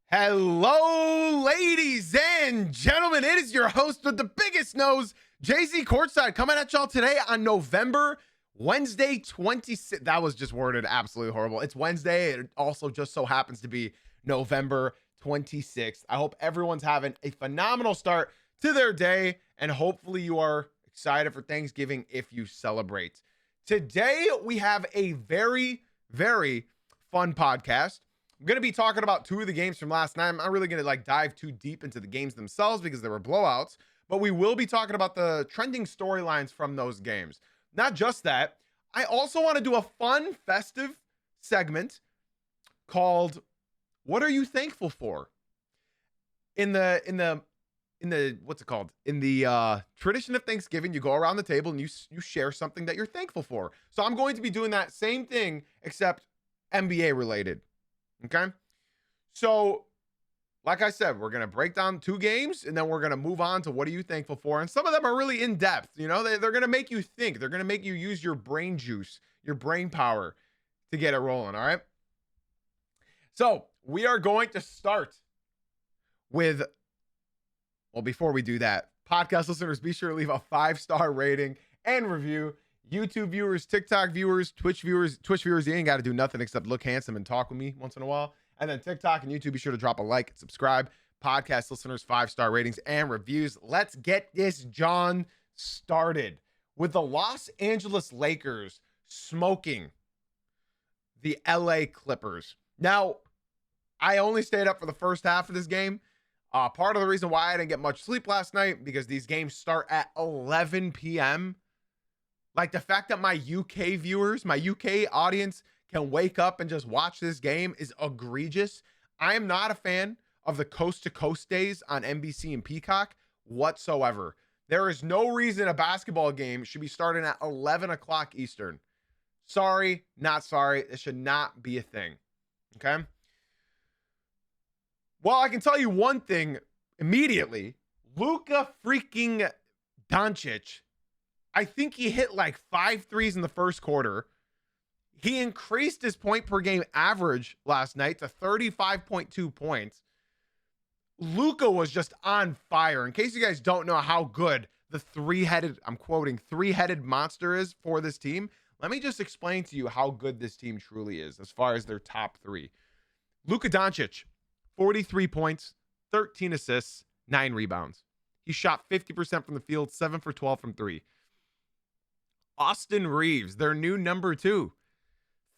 Hello, ladies and gentlemen. It is your host with the biggest nose, JZ Courtside, coming at y'all today on Wednesday 26th. That was just worded absolutely horrible. It's Wednesday. It also just so happens to be November 26th. I hope everyone's having a phenomenal start to their day, and hopefully you are excited for Thanksgiving if you celebrate. Today, we have a very, very fun podcast. I'm going to be talking about two of the games from last night. I'm not really going to dive too deep into the games themselves because there were blowouts, but we will be talking about the trending storylines from those games. Not just that, I also want to do a fun festive segment called "What Are You Thankful For?" In the what's it called? In the tradition of Thanksgiving, you go around the table and you share something that you're thankful for. So I'm going to be doing that same thing except NBA related. Okay, so like I said, we're going to break down two games and then we're going to move on to what are you thankful for. And some of them are really in depth. You know, they're going to make you think. They're going to make you use your brain juice, your brain power to get it rolling. All right. So we are going to start with, well, before we do that, podcast listeners, be sure to leave a 5-star rating and review. YouTube viewers, TikTok viewers, Twitch viewers, you ain't got to do nothing except look handsome and talk with me once in a while. And then TikTok and YouTube, be sure to drop a like and subscribe. Podcast listeners, 5-star ratings and reviews. Let's get this John started with the Los Angeles Lakers smoking the LA Clippers. Now, I only stayed up for the first half of this game. Part of the reason why I didn't get much sleep last night, because these games start at 11 p.m. Like, the fact that my UK viewers, my UK audience can wake up and just watch this game is egregious. I am not a fan of the coast-to-coast days on NBC and Peacock whatsoever. There is no reason a basketball game should be starting at 11 o'clock Eastern. Sorry, not sorry. It should not be a thing. Okay? Well, I can tell you one thing immediately. Luka freaking Doncic, I think he hit like 5 threes in the first quarter. He increased his point per game average last night to 35.2 points. Luka was just on fire. In case you guys don't know how good the three-headed monster is for this team, let me just explain to you how good this team truly is as far as their top three. Luka Doncic, 43 points, 13 assists, 9 rebounds. He shot 50% from the field, 7 for 12 from 3. Austin Reeves, their new number 2,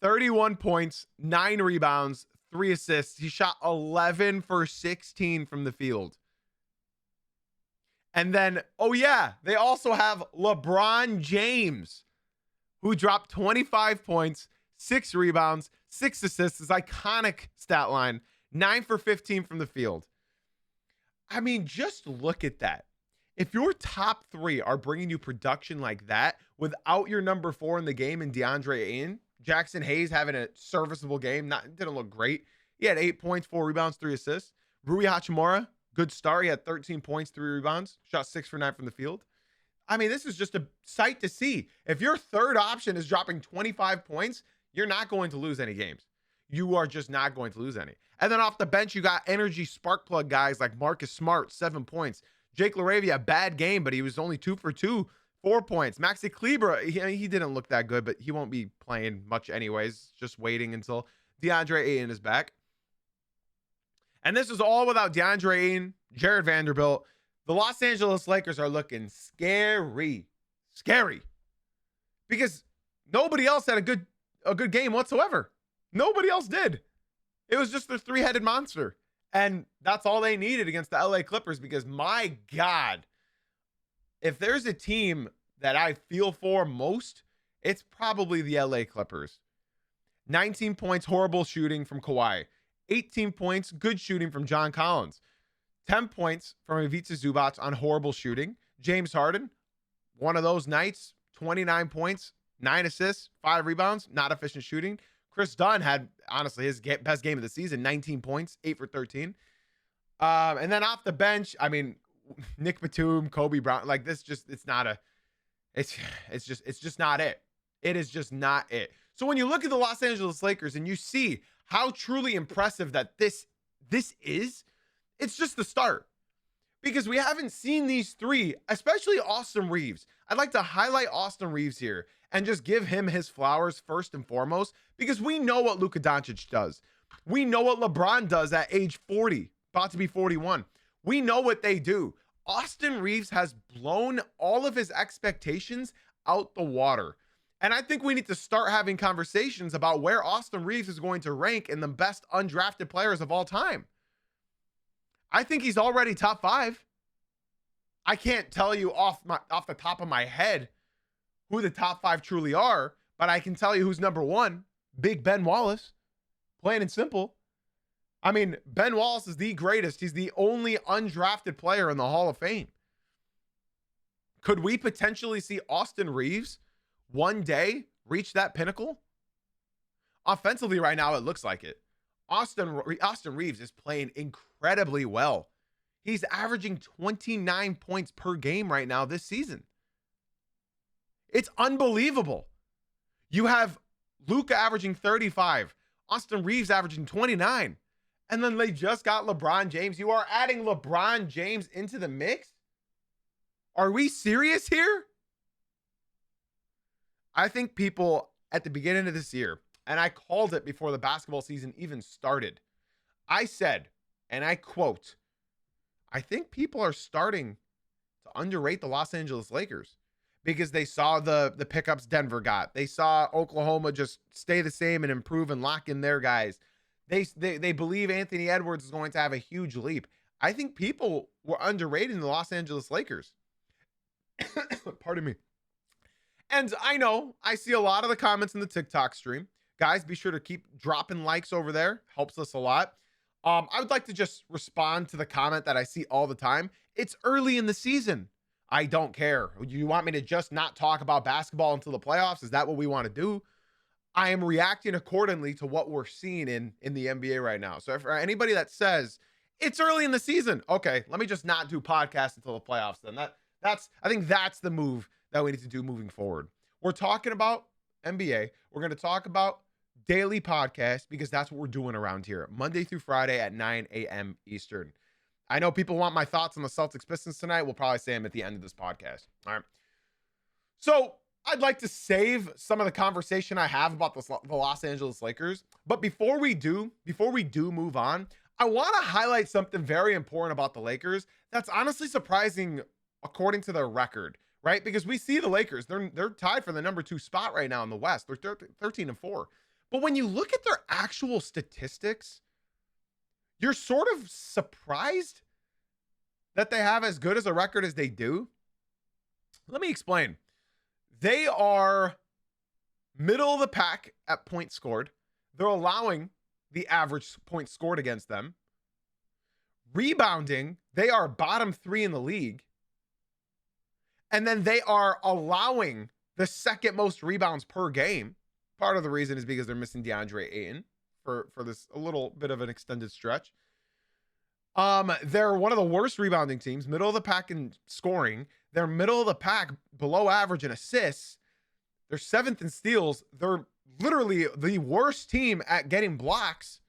31 points, 9 rebounds, 3 assists. He shot 11 for 16 from the field. And then, oh yeah, they also have LeBron James, who dropped 25 points, 6 rebounds, 6 assists. His iconic stat line, 9 for 15 from the field. I mean, just look at that. If your top 3 are bringing you production like that without your number 4 in the game in DeAndre Ayton, Jackson Hayes having a serviceable game, didn't look great. He had 8 points, 4 rebounds, 3 assists. Rui Hachimura, good start. He had 13 points, 3 rebounds, shot 6 for 9 from the field. I mean, this is just a sight to see. If your third option is dropping 25 points, you're not going to lose any games. You are just not going to lose any. And then off the bench, you got energy spark plug guys like Marcus Smart, 7 points. Jake LaRavia, bad game, but he was only 2 for 2, 4 points. Maxi Kleber, he didn't look that good, but he won't be playing much anyways. Just waiting until DeAndre Ayton is back. And this is all without DeAndre Ayton, Jared Vanderbilt. The Los Angeles Lakers are looking scary. Scary. Because nobody else had a good game whatsoever. Nobody else did. It was just the three-headed monster. And that's all they needed against the LA Clippers, because my God, if there's a team that I feel for most, it's probably the LA Clippers. 19 points, horrible shooting from Kawhi. 18 points, good shooting from John Collins. 10 points from Ivica Zubac on horrible shooting. James Harden, one of those nights, 29 points, 9 assists, 5 rebounds, not efficient shooting. Chris Dunn had, honestly, his best game of the season, 19 points, 8 for 13. And then off the bench, I mean, Nick Batum, Kobe Brown, like this just, it's just not it. It is just not it. So when you look at the Los Angeles Lakers and you see how truly impressive that this is, it's just the start. Because we haven't seen these three, especially Austin Reeves. I'd like to highlight Austin Reeves here and just give him his flowers first and foremost, because we know what Luka Doncic does. We know what LeBron does at age 40, about to be 41. We know what they do. Austin Reeves has blown all of his expectations out the water. And I think we need to start having conversations about where Austin Reeves is going to rank in the best undrafted players of all time. I think he's already top 5. I can't tell you off the top of my head who the top 5 truly are, but I can tell you who's number 1. Big Ben Wallace. Plain and simple. I mean, Ben Wallace is the greatest. He's the only undrafted player in the Hall of Fame. Could we potentially see Austin Reeves one day reach that pinnacle? Offensively right now, it looks like it. Austin Reeves is playing incredibly well. He's averaging 29 points per game right now this season. It's unbelievable. You have Luka averaging 35, Austin Reeves averaging 29, and then they just got LeBron James. You are adding LeBron James into the mix? Are we serious here? I think people at the beginning of this year, and I called it before the basketball season even started, I said, and I quote, I think people are starting to underrate the Los Angeles Lakers because they saw the pickups Denver got. They saw Oklahoma just stay the same and improve and lock in their guys. They believe Anthony Edwards is going to have a huge leap. I think people were underrating the Los Angeles Lakers. Pardon me. And I know I see a lot of the comments in the TikTok stream. Guys, be sure to keep dropping likes over there. Helps us a lot. I would like to just respond to the comment that I see all the time. It's early in the season. I don't care. You want me to just not talk about basketball until the playoffs? Is that what we want to do? I am reacting accordingly to what we're seeing in the NBA right now. So for anybody that says it's early in the season, okay, let me just not do podcasts until the playoffs. Then I think that's the move that we need to do moving forward. We're talking about NBA. We're going to talk about daily podcast because that's what we're doing around here, Monday through Friday at 9 a.m. Eastern. I know people want my thoughts on the Celtics Pistons tonight. We'll probably say them at the end of this podcast. All right. So I'd like to save some of the conversation I have about the Los Angeles Lakers. But before we do move on, I want to highlight something very important about the Lakers that's honestly surprising according to their record, right? Because we see the Lakers, they're tied for the number 2 spot right now in the West. They're 13-4. But when you look at their actual statistics, you're sort of surprised that they have as good as a record as they do. Let me explain. They are middle of the pack at points scored. They're allowing the average points scored against them. Rebounding, they are bottom 3 in the league. And then they are allowing the second most rebounds per game. Part of the reason is because they're missing DeAndre Ayton for this a little bit of an extended stretch. They're one of the worst rebounding teams, middle of the pack in scoring. They're middle of the pack, below average in assists. They're 7th in steals. They're literally the worst team at getting blocks.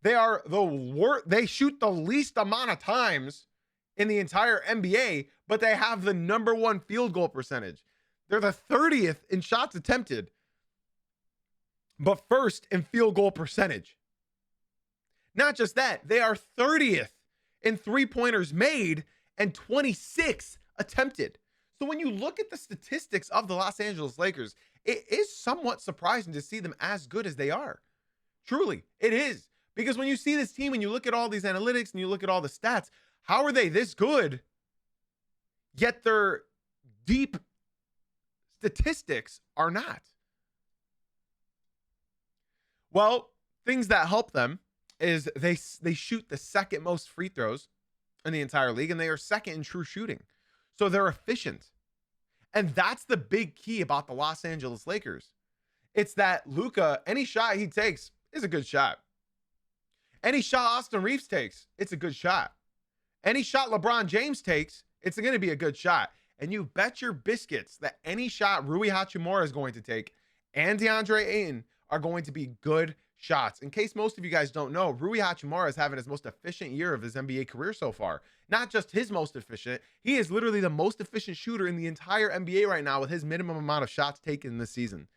They are the worst. They shoot the least amount of times in the entire NBA, but they have the number 1 field goal percentage. They're the 30th in shots attempted, but first in field goal percentage. Not just that, they are 30th in 3-pointers made and 26 attempted. So when you look at the statistics of the Los Angeles Lakers, it is somewhat surprising to see them as good as they are. Truly, it is. Because when you see this team and you look at all these analytics and you look at all the stats, how are they this good? Yet their deep statistics are not. Well, things that help them is they shoot the second most free throws in the entire league, and they are second in true shooting. So they're efficient. And that's the big key about the Los Angeles Lakers. It's that Luka, any shot he takes is a good shot. Any shot Austin Reeves takes, it's a good shot. Any shot LeBron James takes, it's going to be a good shot. And you bet your biscuits that any shot Rui Hachimura is going to take and DeAndre Ayton are going to be good shots. In case most of you guys don't know, Rui Hachimura is having his most efficient year of his NBA career so far. Not just his most efficient, he is literally the most efficient shooter in the entire NBA right now with his minimum amount of shots taken this season.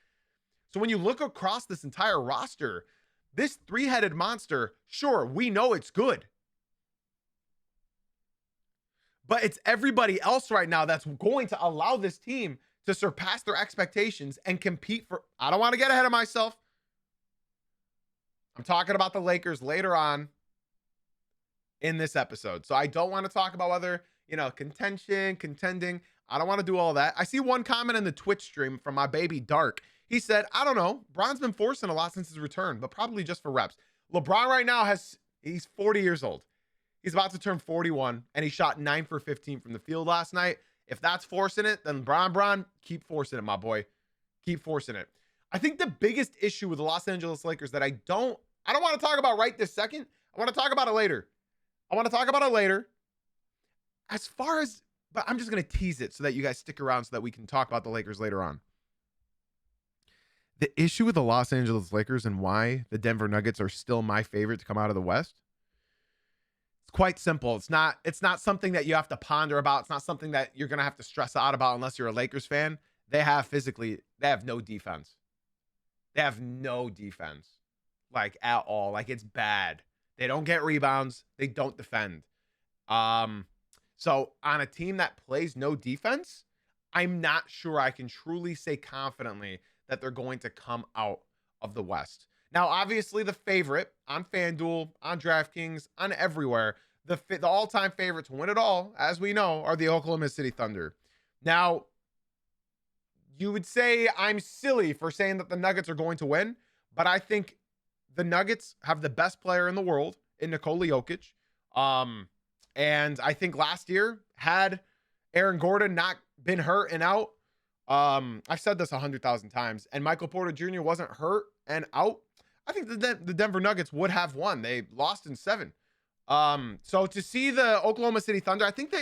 So when you look across this entire roster, this three-headed monster, sure, we know it's good. But it's everybody else right now that's going to allow this team to surpass their expectations and compete for, I don't want to get ahead of myself. I'm talking about the Lakers later on in this episode. So I don't want to talk about whether, contending. I don't want to do all that. I see one comment in the Twitch stream from my baby Dark. He said, I don't know. Bron's been forcing a lot since his return, but probably just for reps. LeBron right now he's 40 years old. He's about to turn 41, and he shot 9 for 15 from the field last night. If that's forcing it, then Bron, keep forcing it, my boy. Keep forcing it. I think the biggest issue with the Los Angeles Lakers that I don't want to talk about right this second. I want to talk about it later. As far as, but I'm just going to tease it so that you guys stick around so that we can talk about the Lakers later on. The issue with the Los Angeles Lakers and why the Denver Nuggets are still my favorite to come out of the West, it's quite simple. It's not something that you have to ponder about. It's not something that you're going to have to stress out about unless you're a Lakers fan. They have no defense. They have no defense, like, at all. Like, it's bad. They don't get rebounds. They don't defend. So on a team that plays no defense, I'm not sure I can truly say confidently that they're going to come out of the West. Now, obviously, the favorite on FanDuel, on DraftKings, on everywhere, the all-time favorite to win it all, as we know, are the Oklahoma City Thunder. Now, you would say I'm silly for saying that the Nuggets are going to win, but I think the Nuggets have the best player in the world in Nikola Jokic. And I think last year, had Aaron Gordon not been hurt and out, I've said this 100,000 times, and Michael Porter Jr. wasn't hurt and out, I think the Denver Nuggets would have won. They lost in 7. So to see the Oklahoma City Thunder, I think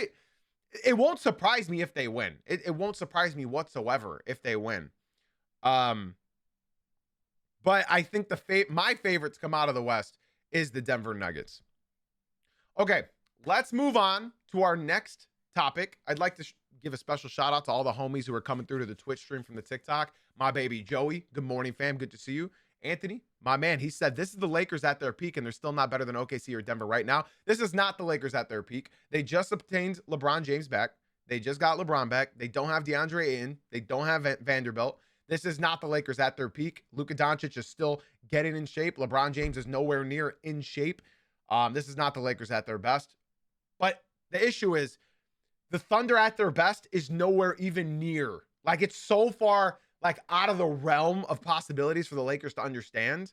it won't surprise me if they win. It won't surprise me whatsoever if they win. But I think my favorite to come out of the West is the Denver Nuggets. Okay, let's move on to our next topic. I'd like to give a special shout out to all the homies who are coming through to the Twitch stream from the TikTok. My baby Joey, good morning, fam. Good to see you. Anthony, my man, he said this is the Lakers at their peak, and they're still not better than OKC or Denver right now. This is not the Lakers at their peak. They just obtained LeBron James back. They just got LeBron back. They don't have DeAndre Ayton. They don't have Vanderbilt. This is not the Lakers at their peak. Luka Doncic is still getting in shape. LeBron James is nowhere near in shape. This is not the Lakers at their best. But the issue is the Thunder at their best is nowhere even near. Like, it's so far, like, out of the realm of possibilities for the Lakers to understand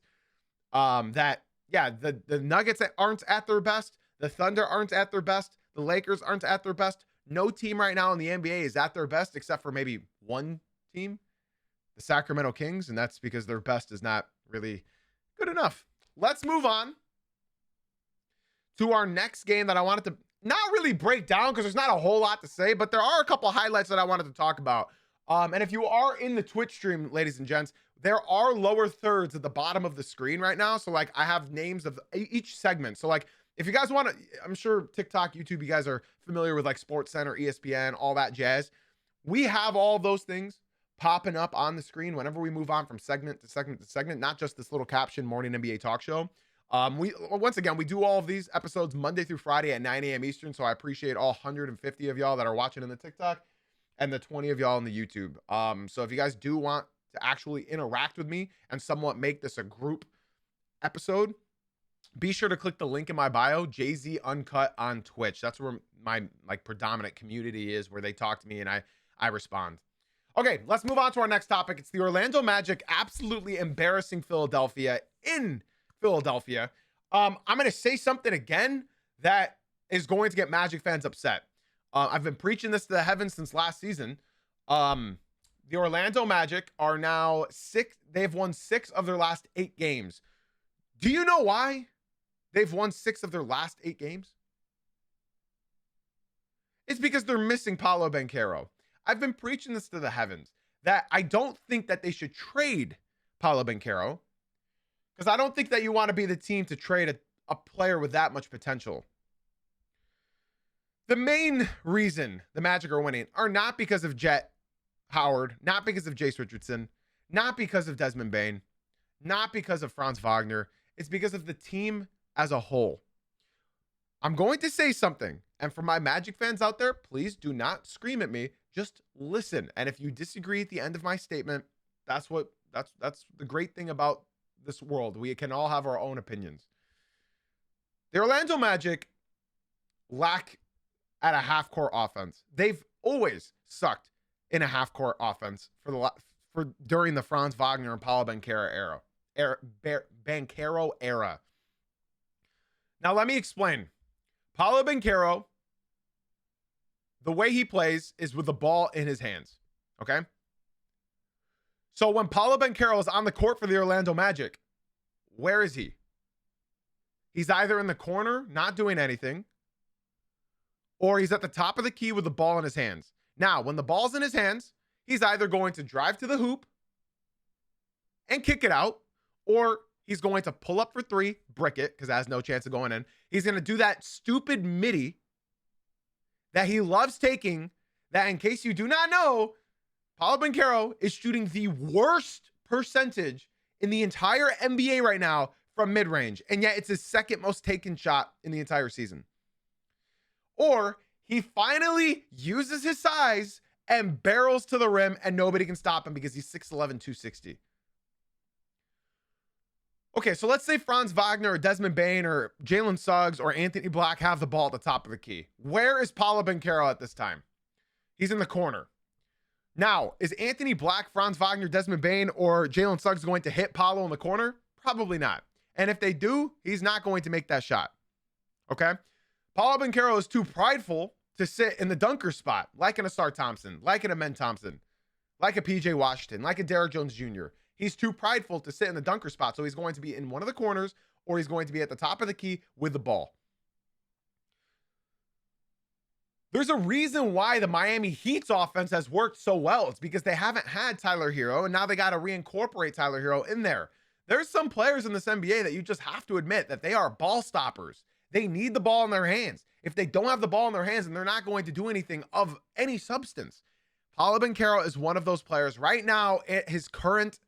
that, yeah, the Nuggets aren't at their best. The Thunder aren't at their best. The Lakers aren't at their best. No team right now in the NBA is at their best except for maybe one team, the Sacramento Kings, and that's because their best is not really good enough. Let's move on to our next game that I wanted to not really break down because there's not a whole lot to say, but there are a couple highlights that I wanted to talk about. And if you are in the Twitch stream, ladies and gents, there are lower thirds at the bottom of the screen right now. So, like, I have names of each segment. So, like, if you guys want to, I'm sure TikTok, YouTube, you guys are familiar with, like, Sports Center, ESPN, all that jazz. We have all those things popping up on the screen whenever we move on from segment to segment to segment, not just this little caption morning NBA talk show. Once again, we do all of these episodes Monday through Friday at 9 a.m. Eastern. So I appreciate all 150 of y'all that are watching in the TikTok and the 20 of y'all in the YouTube. So if you guys do want to actually interact with me and somewhat make this a group episode, be sure to click the link in my bio, Jay-Z Uncut on Twitch. That's where my, like, predominant community is, where they talk to me and I respond. Okay, let's move on to our next topic. It's the Orlando Magic absolutely embarrassing Philadelphia in Philadelphia. I'm going to say something again that is going to get Magic fans upset. I've been preaching this to the heavens since last season. The Orlando Magic are now 6. They've won 6 of their last 8 games. Do you know why they've won 6 of their last 8 games? It's because they're missing Paolo Banchero. I've been preaching this to the heavens that I don't think that they should trade Paolo Banchero. Because I don't think that you want to be the team to trade a player with that much potential. The main reason the Magic are winning are not because of Jet Howard, not because of Jace Richardson, not because of Desmond Bane, not because of Franz Wagner. It's because of the team as a whole. I'm going to say something, and for my Magic fans out there, please do not scream at me. Just listen. And if you disagree at the end of my statement, that's the great thing about this world. We can all have our own opinions. The Orlando Magic lack at a half-court offense. They've always sucked in a half-court offense for during the Franz Wagner and Paulo Banchero era. Now let me explain. Paulo Banchero, the way he plays is with the ball in his hands. Okay? So when Paulo Banchero is on the court for the Orlando Magic, where is he? He's either in the corner, not doing anything, or he's at the top of the key with the ball in his hands. Now, when the ball's in his hands, he's either going to drive to the hoop and kick it out, or he's going to pull up for three, brick it, because it has no chance of going in. He's going to do that stupid midi that he loves taking, that in case you do not know, Paulo Banchero is shooting the worst percentage in the entire NBA right now from mid-range, and yet it's his second most taken shot in the entire season. Or he finally uses his size and barrels to the rim, and nobody can stop him because he's 6'11", 260. Okay, so let's say Franz Wagner or Desmond Bane or Jalen Suggs or Anthony Black have the ball at the top of the key. Where is Paulo Banchero at this time? He's in the corner. Now, is Anthony Black, Franz Wagner, Desmond Bane, or Jalen Suggs going to hit Paulo in the corner? Probably not. And if they do, he's not going to make that shot. Okay? Paulo Banchero is too prideful to sit in the dunker spot, like an Asar Thompson, like an Amen Thompson, like a PJ Washington, like a Derrick Jones Jr. He's too prideful to sit in the dunker spot, so he's going to be in one of the corners, or he's going to be at the top of the key with the ball. There's a reason why the Miami Heat's offense has worked so well. It's because they haven't had Tyler Hero, and now they got to reincorporate Tyler Hero in there. There's some players in this NBA that you just have to admit that they are ball stoppers. They need the ball in their hands. If they don't have the ball in their hands, then they're not going to do anything of any substance. Paulo Banchero is one of those players right now at his current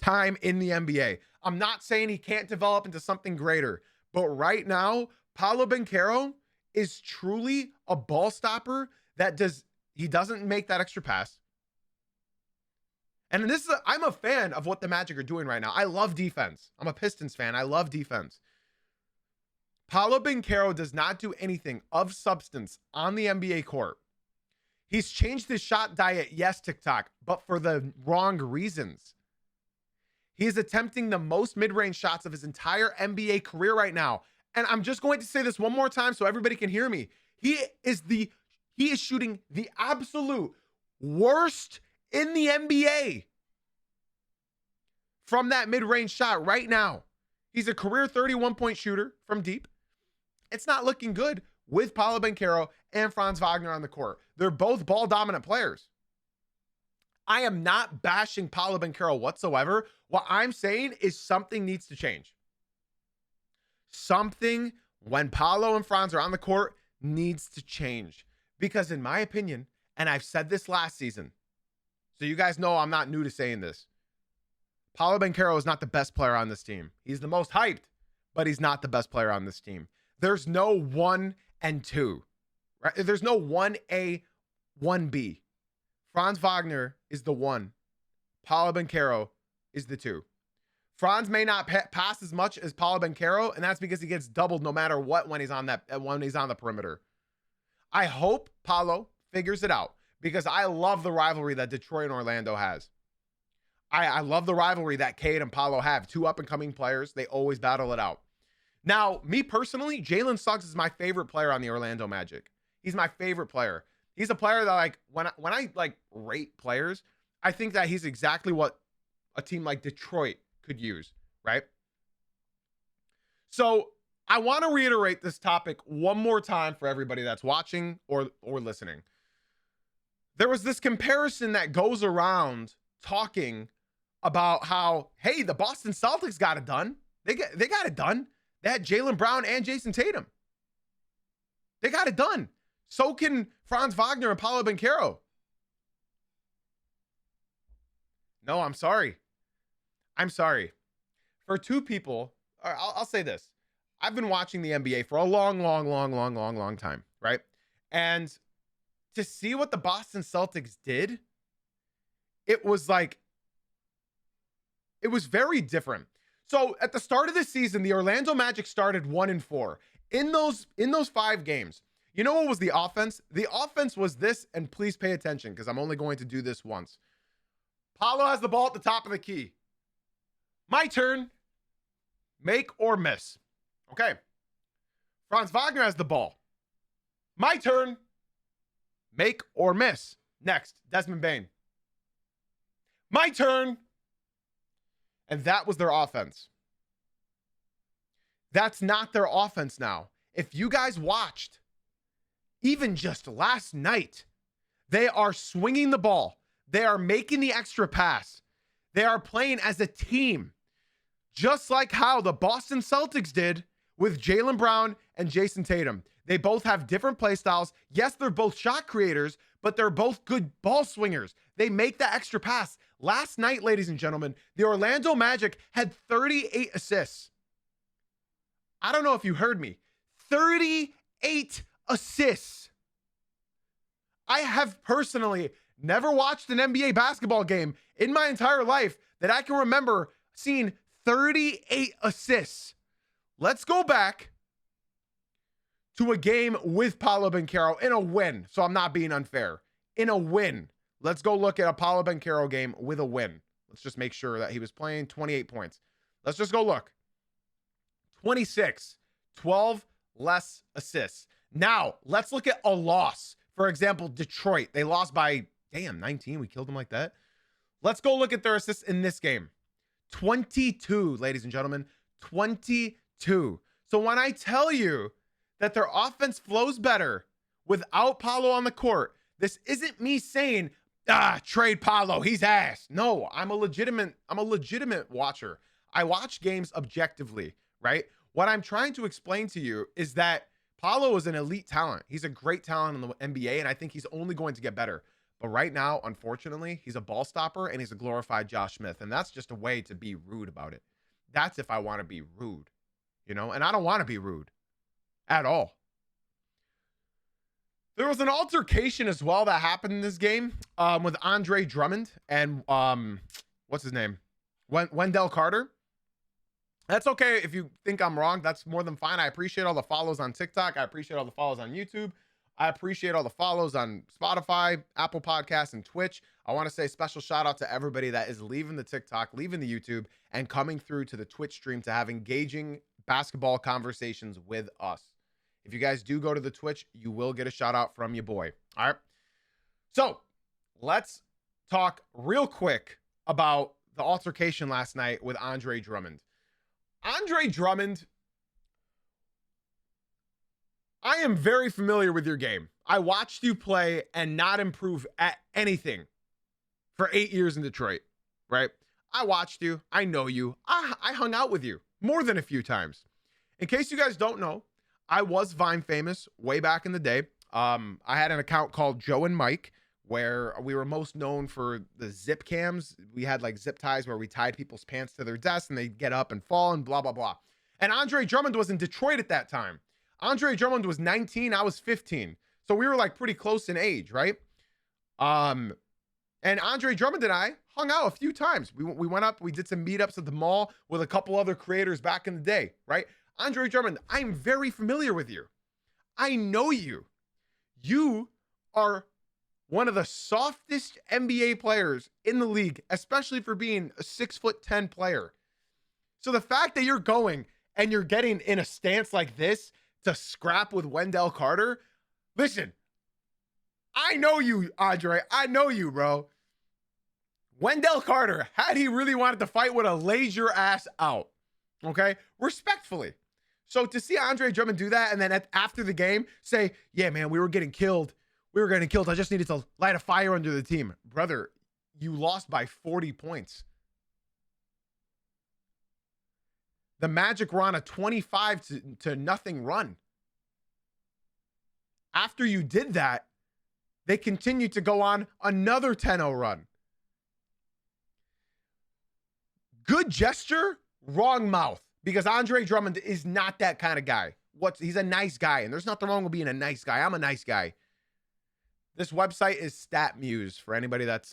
time in the NBA. I'm not saying he can't develop into something greater, but right now, Paulo Banchero is truly a ball stopper that he doesn't make that extra pass. And I'm a fan of what the Magic are doing right now. I love defense. I'm a Pistons fan. I love defense. Paulo Banchero does not do anything of substance on the NBA court. He's changed his shot diet, yes, TikTok, but for the wrong reasons. He is attempting the most mid-range shots of his entire NBA career right now. And I'm just going to say this one more time so everybody can hear me. He is shooting the absolute worst in the NBA from that mid-range shot right now. He's a career 31-point shooter from deep. It's not looking good with Paulo Banchero and Franz Wagner on the court. They're both ball-dominant players. I am not bashing Paulo Banchero whatsoever. What I'm saying is something needs to change. Something, when Paulo and Franz are on the court, needs to change. Because in my opinion, and I've said this last season, so you guys know I'm not new to saying this, Paulo Banchero is not the best player on this team. He's the most hyped, but he's not the best player on this team. There's no 1 and 2, right? There's no 1A, 1B. Franz Wagner is the 1. Paulo Banchero is the 2. Franz may not pass as much as Paulo Banchero, and that's because he gets doubled no matter what when he's on the perimeter. I hope Paulo figures it out because I love the rivalry that Detroit and Orlando has. I love the rivalry that Cade and Paulo have. Two up-and-coming players. They always battle it out. Now, me personally, Jalen Suggs is my favorite player on the Orlando Magic. He's my favorite player. He's a player that, when I rate players, I think that he's exactly what a team like Detroit could use, right? So I want to reiterate this topic one more time for everybody that's watching or listening. There was this comparison that goes around talking about how, hey, the Boston Celtics got it done. They got it done. They had Jaylen Brown and Jason Tatum. They got it done. So can Franz Wagner and Paolo Banchero. No, I'm sorry. I'm sorry. For two people, I'll say this. I've been watching the NBA for a long time, right? And to see what the Boston Celtics did, it was very different. So at the start of the season, the Orlando Magic started 1-4. In those 5 games, you know what was the offense? The offense was this, and please pay attention because I'm only going to do this once. Paolo has the ball at the top of the key. My turn. Make or miss. Okay. Franz Wagner has the ball. My turn. Make or miss. Next, Desmond Bane. My turn. And that was their offense. That's not their offense now. If you guys watched, even just last night, they are swinging the ball. They are making the extra pass. They are playing as a team, just like how the Boston Celtics did with Jaylen Brown and Jason Tatum. They both have different play styles. Yes, they're both shot creators, but they're both good ball swingers. They make the extra pass. Last night, ladies and gentlemen, the Orlando Magic had 38 assists. I don't know if you heard me. 38 assists. I have personally never watched an NBA basketball game in my entire life that I can remember seeing 38 assists. Let's go back to a game with Paolo Banchero in a win. So I'm not being unfair. In a win. Let's go look at a Paolo Banchero game with a win. Let's just make sure that he was playing 28 points. Let's just go look. 26, 12 less assists. Now, let's look at a loss. For example, Detroit. They lost by, 19. We killed them like that. Let's go look at their assists in this game. 22, ladies and gentlemen. 22. So when I tell you that their offense flows better without Paolo on the court, this isn't me saying, trade Paolo, he's ass. No, I'm a legitimate watcher. I watch games objectively, right? What I'm trying to explain to you is that Paolo is an elite talent. He's a great talent in the NBA, and I think he's only going to get better. But right now, unfortunately, he's a ball stopper and he's a glorified Josh Smith. And that's just a way to be rude about it. That's if I want to be rude, and I don't want to be rude at all. There was an altercation as well that happened in this game with Andre Drummond and what's his name? Wendell Carter. That's okay if you think I'm wrong. That's more than fine. I appreciate all the follows on TikTok. I appreciate all the follows on YouTube. I appreciate all the follows on Spotify, Apple Podcasts, and Twitch. I want to say special shout out to everybody that is leaving the TikTok, leaving the YouTube, and coming through to the Twitch stream to have engaging basketball conversations with us. If you guys do go to the Twitch, you will get a shout out from your boy. All right. So let's talk real quick about the altercation last night with Andre Drummond. Andre Drummond, I am very familiar with your game. I watched you play and not improve at anything for 8 years in Detroit, right? I watched you. I know you. I hung out with you more than a few times. In case you guys don't know, I was Vine famous way back in the day. I had an account called Joe and Mike where we were most known for the zip cams. We had like zip ties where we tied people's pants to their desks and they'd get up and fall and blah, blah, blah. And Andre Drummond was in Detroit at that time. Andre Drummond was 19. I was 15. So we were like pretty close in age, right? And Andre Drummond and I hung out a few times. We went up, we did some meetups at the mall with a couple other creators back in the day, right? Andre Drummond, I'm very familiar with you. I know you. You are one of the softest NBA players in the league, especially for being a 6'10" player. So the fact that you're going and you're getting in a stance like this to scrap with Wendell Carter, listen, I know you, Andre. I know you, bro. Wendell Carter, had he really wanted to fight, would have laid your ass out. Okay? Respectfully. So to see Andre Drummond do that and then after the game say, yeah, man, we were getting killed. I just needed to light a fire under the team. Brother, you lost by 40 points. The Magic were on a 25 to nothing run. After you did that, they continued to go on another 10-0 run. Good gesture, wrong mouth, because Andre Drummond is not that kind of guy. He's a nice guy, and there's nothing wrong with being a nice guy. I'm a nice guy. This website is StatMuse for anybody that's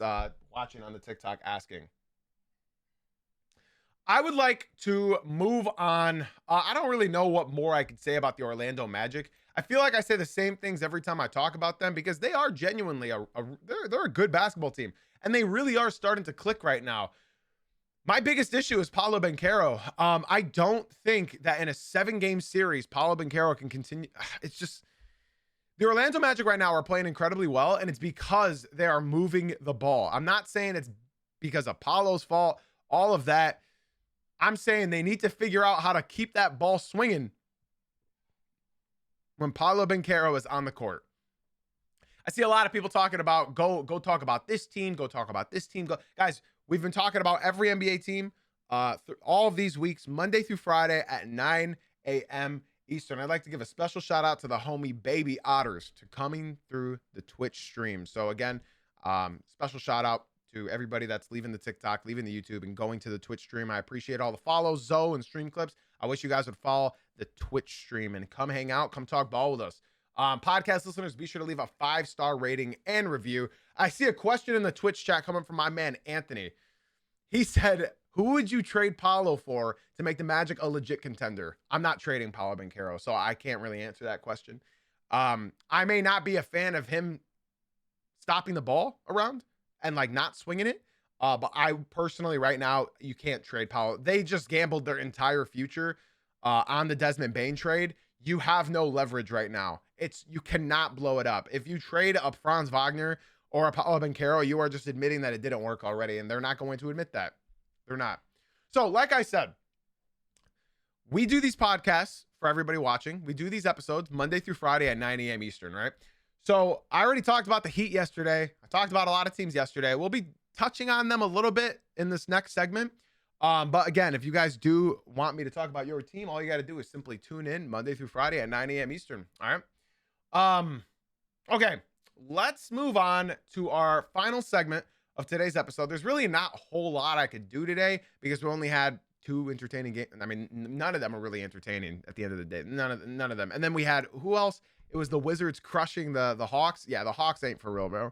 watching on the TikTok asking. I would like to move on. I don't really know what more I could say about the Orlando Magic. I feel like I say the same things every time I talk about them because they are genuinely they're a good basketball team, and they really are starting to click right now. My biggest issue is Paolo Banchero. I don't think that in a 7-game series, Paolo Banchero can continue. It's just the Orlando Magic right now are playing incredibly well, and it's because they are moving the ball. I'm not saying it's because of Paolo's fault, all of that. I'm saying they need to figure out how to keep that ball swinging when Paolo Banchero is on the court. I see a lot of people talking about go talk about this team, go talk about this team. Guys, we've been talking about every NBA team all of these weeks, Monday through Friday at 9 a.m. Eastern. I'd like to give a special shout out to the homie Baby Otters to coming through the Twitch stream. So again, special shout out to everybody that's leaving the TikTok, leaving the YouTube, and going to the Twitch stream. I appreciate all the follows, Zoe, and stream clips. I wish you guys would follow the Twitch stream and come hang out, come talk ball with us. Podcast listeners, be sure to leave a 5-star rating and review. I see a question in the Twitch chat coming from my man, Anthony. He said, who would you trade Paolo for to make the Magic a legit contender? I'm not trading Paolo Banchero, so I can't really answer that question. I may not be a fan of him stopping the ball around and like not swinging it. But I personally right now, you can't trade Paolo. They just gambled their entire future on the Desmond Bane trade. You have no leverage right now. You cannot blow it up. If you trade a Franz Wagner or a Paolo Banchero, you are just admitting that it didn't work already, and they're not going to admit that. They're not. So like I said, we do these podcasts for everybody watching. We do these episodes Monday through Friday at 9 a.m. Eastern, right? So I already talked about the Heat yesterday. I talked about a lot of teams yesterday. We'll be touching on them a little bit in this next segment. But again, if you guys do want me to talk about your team, all you got to do is simply tune in Monday through Friday at 9 a.m. Eastern. All right. Okay. Let's move on to our final segment of today's episode. There's really not a whole lot I could do today because we only had 2 entertaining games. I mean, none of them are really entertaining at the end of the day. None of them. And then we had who else? It was the Wizards crushing the Hawks. Yeah, the Hawks ain't for real, bro.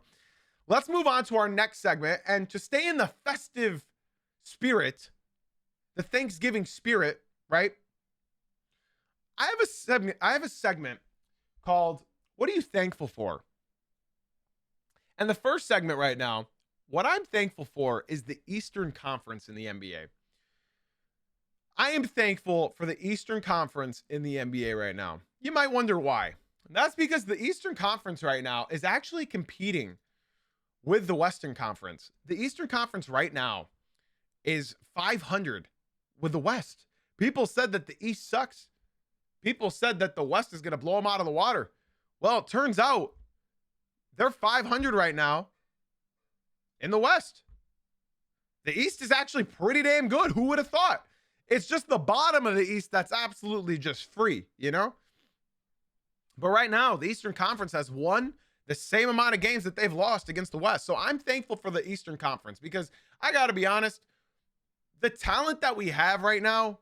Let's move on to our next segment. And to stay in the festive spirit, the Thanksgiving spirit, right? I have a segment called What Are You Thankful For? And the first segment right now, what I'm thankful for is the Eastern Conference in the NBA. I am thankful for the Eastern Conference in the NBA right now. You might wonder why. That's because the Eastern Conference right now is actually competing with the Western Conference. The Eastern Conference right now is 500 with the West. People said that the East sucks. People said that the West is going to blow them out of the water. Well, it turns out they're 500 right now in the West. The East is actually pretty damn good. Who would have thought? It's just the bottom of the East that's absolutely just free, you know? But right now, the Eastern Conference has won the same amount of games that they've lost against the West. So I'm thankful for the Eastern Conference because I got to be honest, the talent that we have right now,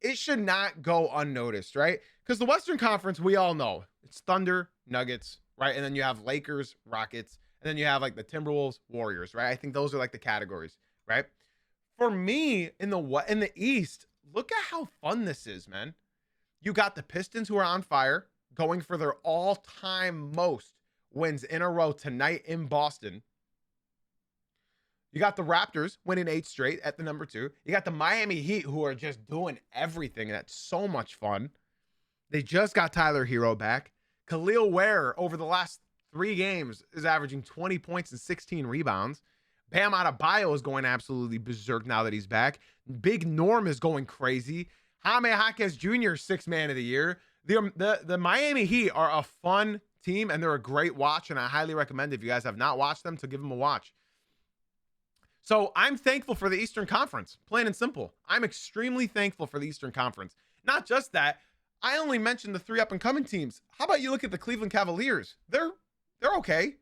it should not go unnoticed, right? Because the Western Conference, we all know, it's Thunder, Nuggets, right? And then you have Lakers, Rockets, and then you have like the Timberwolves, Warriors, right? I think those are like the categories, right? For me, in the East, look at how fun this is, man. You got the Pistons who are on fire, going for their all-time most wins in a row tonight in Boston. You got the Raptors winning 8 straight at the number 2. You got the Miami Heat who are just doing everything. That's so much fun. They just got Tyler Hero back. Khalil Ware over the last 3 games is averaging 20 points and 16 rebounds. Bam Adebayo is going absolutely berserk now that he's back. Big Norm is going crazy. Jaime Jaquez Jr. 6th man of the year. The Miami Heat are a fun team, and they're a great watch, and I highly recommend if you guys have not watched them to give them a watch. So I'm thankful for the Eastern Conference, plain and simple. I'm extremely thankful for the Eastern Conference. Not just that, I only mentioned the 3 up-and-coming teams. How about you look at the Cleveland Cavaliers? They're okay.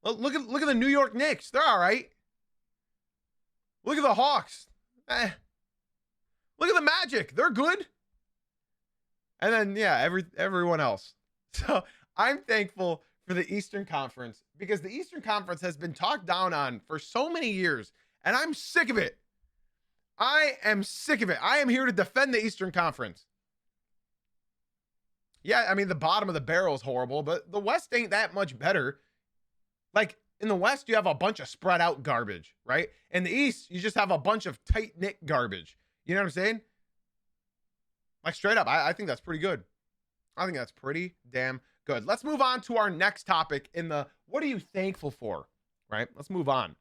Look at the New York Knicks. They're all right. Look at the Hawks. Look at the Magic. They're good. And then, yeah, everyone else. So I'm thankful for the Eastern Conference because the Eastern Conference has been talked down on for so many years, and I'm sick of it. I am sick of it. I am here to defend the Eastern Conference. Yeah, I mean, the bottom of the barrel is horrible, but the West ain't that much better. Like, in the West, you have a bunch of spread out garbage, right? In the East, you just have a bunch of tight-knit garbage. You know what I'm saying? Like, straight up, I think that's pretty good. I think that's pretty damn good. Let's move on to our next topic in the what are you thankful for, right? Let's move on.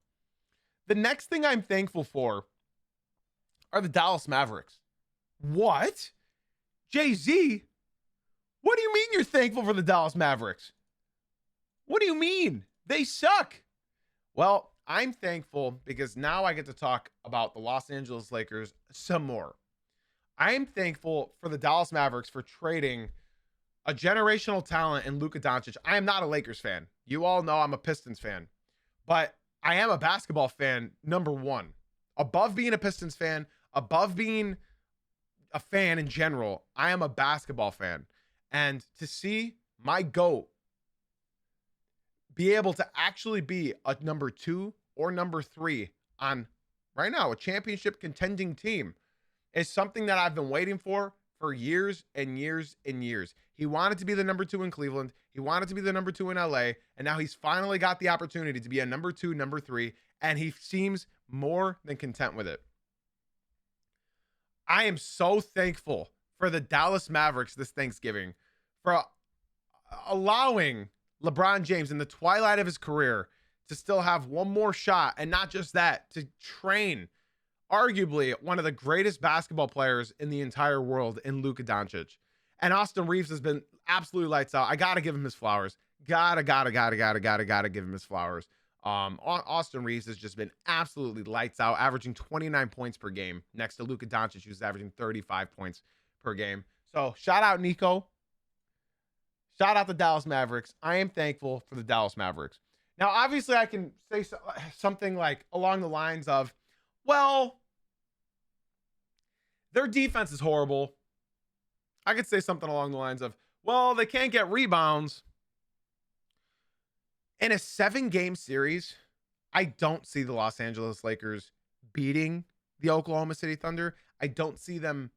The next thing I'm thankful for are the Dallas Mavericks. What? Jay-Z? What do you mean you're thankful for the Dallas Mavericks? What do you mean? They suck. Well, I'm thankful because now I get to talk about the Los Angeles Lakers some more. I'm thankful for the Dallas Mavericks for trading a generational talent in Luka Doncic. I am not a Lakers fan. You all know I'm a Pistons fan. But I am a basketball fan, number one. Above being a Pistons fan, above being a fan in general, I am a basketball fan. And to see my GOAT be able to actually be a number 2 or number 3 on, right now, a championship contending team is something that I've been waiting for years and years and years. He wanted to be the number 2 in Cleveland. He wanted to be the number 2 in LA. And now he's finally got the opportunity to be a number 2, number 3. And he seems more than content with it. I am so thankful for the Dallas Mavericks this Thanksgiving for allowing LeBron James in the twilight of his career to still have one more shot. And not just that, to train arguably one of the greatest basketball players in the entire world in Luka Doncic. And Austin Reeves has been absolutely lights out. I got to give him his flowers. Gotta give him his flowers. Austin Reeves has just been absolutely lights out, averaging 29 points per game next to Luka Doncic, who's averaging 35 points per game. So shout out Nico. Shout out the Dallas Mavericks. I am thankful for the Dallas Mavericks. Now, obviously, I can say something like along the lines of, well, their defense is horrible. I could say something along the lines of, well, they can't get rebounds. In a 7-game series, I don't see the Los Angeles Lakers beating the Oklahoma City Thunder. I don't see them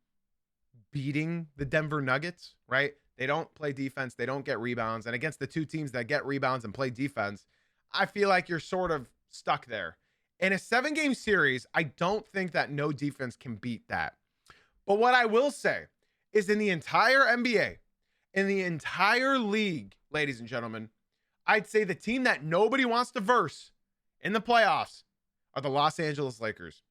beating the Denver Nuggets, right? They don't play defense. They don't get rebounds. And against the 2 teams that get rebounds and play defense, I feel like you're sort of stuck there. In a 7-game series, I don't think that no defense can beat that. But what I will say is in the entire NBA, in the entire league, ladies and gentlemen, I'd say the team that nobody wants to verse in the playoffs are the Los Angeles Lakers.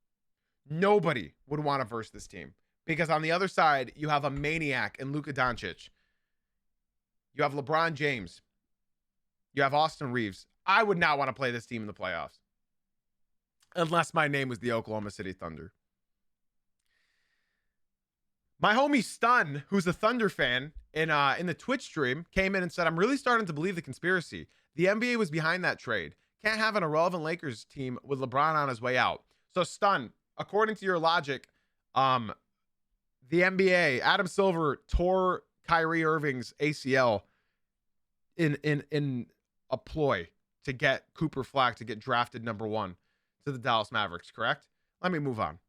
Nobody would want to verse this team because on the other side, you have a maniac in Luka Doncic. You have LeBron James. You have Austin Reeves. I would not want to play this team in the playoffs unless my name was the Oklahoma City Thunder. My homie Stun, who's a Thunder fan, in the Twitch stream, came in and said, I'm really starting to believe the conspiracy. The NBA was behind that trade. Can't have an irrelevant Lakers team with LeBron on his way out. So, Stun, according to your logic, the NBA, Adam Silver tore Kyrie Irving's ACL in a ploy to get Cooper Flack to get drafted number 1 to the Dallas Mavericks, correct? Let me move on.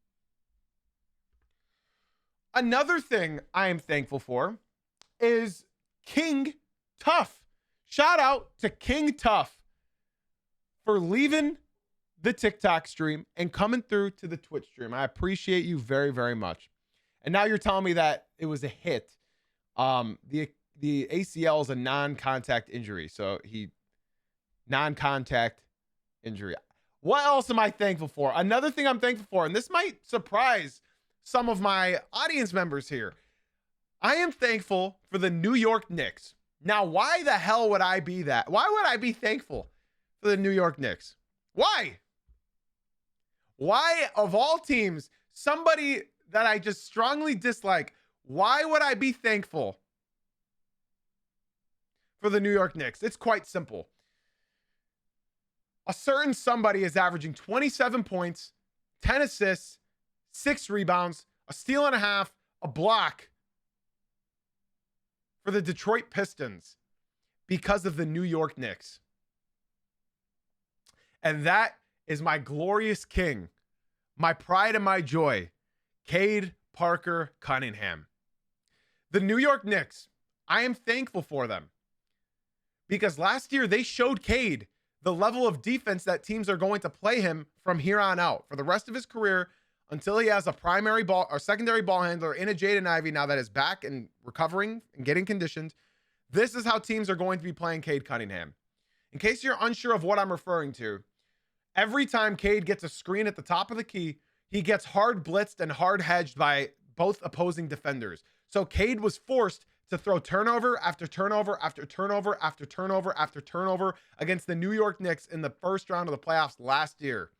Another thing I am thankful for is King Tough. Shout out to King Tough for leaving the TikTok stream and coming through to the Twitch stream. I appreciate you very, very much. And now you're telling me that it was a hit. The ACL is a non-contact injury. So non-contact injury. What else am I thankful for? Another thing I'm thankful for, and this might surprise some of my audience members here. I am thankful for the New York Knicks. Now, why the hell would I be that? Why would I be thankful for the New York Knicks? Why? Why, of all teams, somebody that I just strongly dislike, why would I be thankful for the New York Knicks? It's quite simple. A certain somebody is averaging 27 points, 10 assists, 6 rebounds, a steal and a half, a block for the Detroit Pistons because of the New York Knicks. And that is my glorious king, my pride and my joy, Cade Parker Cunningham. The New York Knicks, I am thankful for them because last year they showed Cade the level of defense that teams are going to play him from here on out for the rest of his career until he has a primary ball or secondary ball handler in a Jaden Ivey now that is back and recovering and getting conditioned. This is how teams are going to be playing Cade Cunningham. In case you're unsure of what I'm referring to, every time Cade gets a screen at the top of the key, he gets hard blitzed and hard hedged by both opposing defenders. So Cade was forced to throw turnover after turnover after turnover after turnover after turnover against the New York Knicks in the first round of the playoffs last year.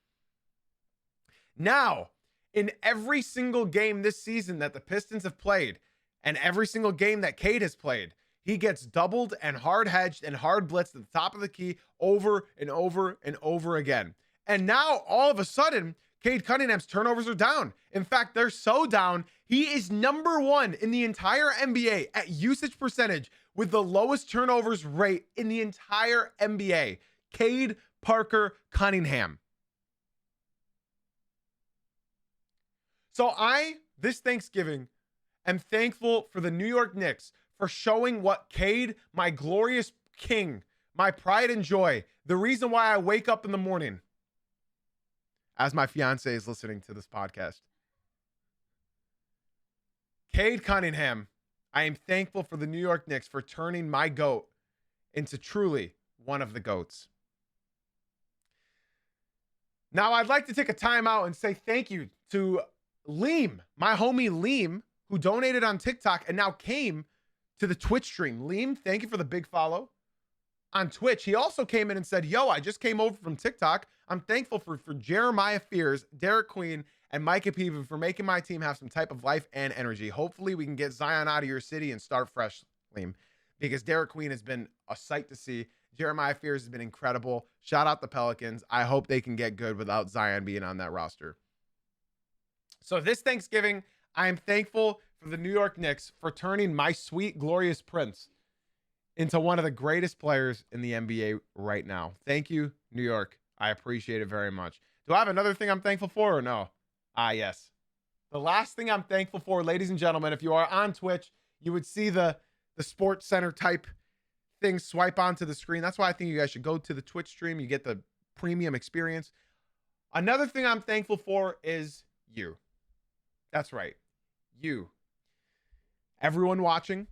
Now, in every single game this season that the Pistons have played, and every single game that Cade has played, he gets doubled and hard hedged and hard blitzed at the top of the key over and over and over again. And now, all of a sudden, Cade Cunningham's turnovers are down. In fact, they're so down, he is number 1 in the entire NBA at usage percentage with the lowest turnovers rate in the entire NBA. Cade Parker Cunningham. So this Thanksgiving, am thankful for the New York Knicks for showing what Cade, my glorious king, my pride and joy, the reason why I wake up in the morning, as my fiance is listening to this podcast. Cade Cunningham, I am thankful for the New York Knicks for turning my GOAT into truly one of the GOATs. Now, I'd like to take a time out and say thank you to Liam, my homie Liam, who donated on TikTok and now came to the Twitch stream. Liam, thank you for the big follow on Twitch. He also came in and said, yo, I just came over from TikTok. I'm thankful for Jeremiah Fears, Derek Queen, and Micah Peven for making my team have some type of life and energy. Hopefully we can get Zion out of your city and start fresh, Liam, because Derek Queen has been a sight to see. Jeremiah Fears has been incredible. Shout out the Pelicans. I hope they can get good without Zion being on that roster. So this Thanksgiving, I am thankful for the New York Knicks for turning my sweet, glorious prince into one of the greatest players in the NBA right now. Thank you, New York. I appreciate it very much. Do I have another thing I'm thankful for or no? Yes. The last thing I'm thankful for, ladies and gentlemen, if you are on Twitch, you would see the Sports Center type thing swipe onto the screen. That's why I think you guys should go to the Twitch stream. You get the premium experience. Another thing I'm thankful for is you. That's right. You. Everyone watching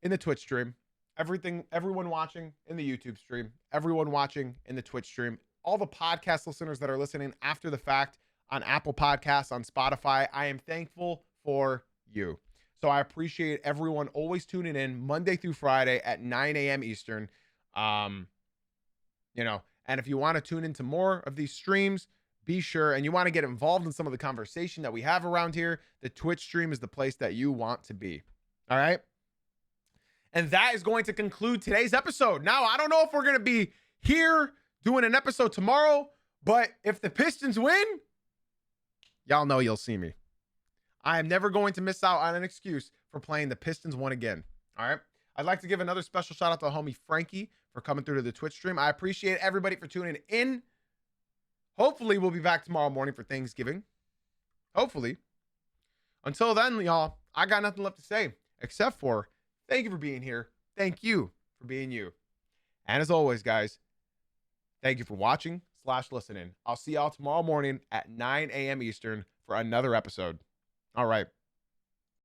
in the Twitch stream. Everyone watching in the YouTube stream. Everyone watching in the Twitch stream. All the podcast listeners that are listening after the fact on Apple Podcasts, on Spotify. I am thankful for you. So I appreciate everyone always tuning in Monday through Friday at 9 a.m. Eastern. And if you want to tune into more of these streams, be sure, and you want to get involved in some of the conversation that we have around here, the Twitch stream is the place that you want to be. All right. And that is going to conclude today's episode. Now, I don't know if we're going to be here doing an episode tomorrow, but if the Pistons win, y'all know you'll see me. I am never going to miss out on an excuse for playing the Pistons one again. All right. I'd like to give another special shout out to homie Frankie for coming through to the Twitch stream. I appreciate everybody for tuning in. Hopefully, we'll be back tomorrow morning for Thanksgiving. Hopefully. Until then, y'all, I got nothing left to say except for thank you for being here. Thank you for being you. And as always, guys, thank you for watching/listening. I'll see y'all tomorrow morning at 9 a.m. Eastern for another episode. All right.